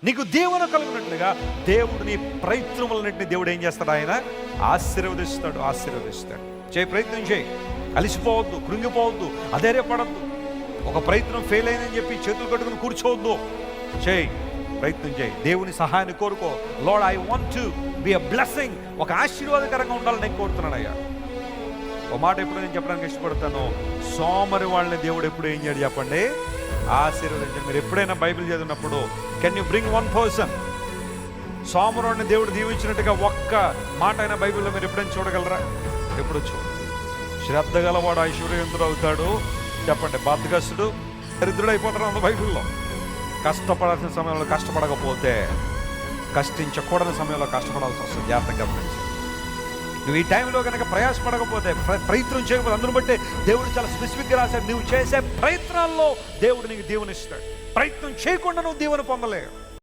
నీకు దీవెన కలుగునట్లుగా దేవుడు నీ ప్రయత్నములన్నింటినీ దేవుడు ఏం చేస్తాడు? ఆయన ఆశీర్వదిస్తాడు. చేయి, ప్రయత్నం చేయి. అలిసిపోవద్దు, కృంగిపోవద్దు, అధైర్యపడద్దు. ఒక ప్రయత్నం ఫెయిల్ అయిందని చెప్పి చేతులు కట్టుకుని కూర్చోవద్దు. చేయి, ప్రయత్నం చేయి. దేవుని సహాయాన్ని కోరుకో. Lord, I want to be a blessing. ఒక ఆశీర్వాదకరంగా ఉండాలని నేను కోరుతున్నాను అయ్యా. ఒక మాట ఎప్పుడు నేను చెప్పడానికి ఇష్టపడతాను, సోమరి వాళ్ళని దేవుడు ఎప్పుడు ఏం చేయడు చెప్పండి? ఆశీర్వదించండి. మీరు ఎప్పుడైనా బైబిల్ చదివినప్పుడు can you bring one person? సోమరుడిని దేవుడు దీవించినట్టుగా ఒక్క మాట అయినా బైబిల్లో మీరు ఎప్పుడైనా చూడగలరా? ఎప్పుడు చూడు. శ్రద్ధ గలవాడు ఐశ్వర్యవంతుడు అవుతాడు చెప్పండి. బద్ధకస్తుడు దరిద్రుడు అయిపోతాడు అంత బైబిల్లో. కష్టపడాల్సిన సమయంలో కష్టపడకపోతే, కష్టించకూడని సమయంలో కష్టపడాల్సి వస్తుంది. జాగ్రత్తగా గమనించి, నువ్వు ఈ టైంలో కనుక ప్రయాసపడకపోతే, ప్రయత్నం చేయకపోతే, అందును బట్టి దేవుడు చాలా స్పెసిఫిక్గా రాశాడు, నువ్వు చేసే ప్రయత్నాల్లో దేవుడు నీకు దీవెనిస్తాడు. ప్రయత్నం చేయకుండా నువ్వు దీవెన పొందలేవు.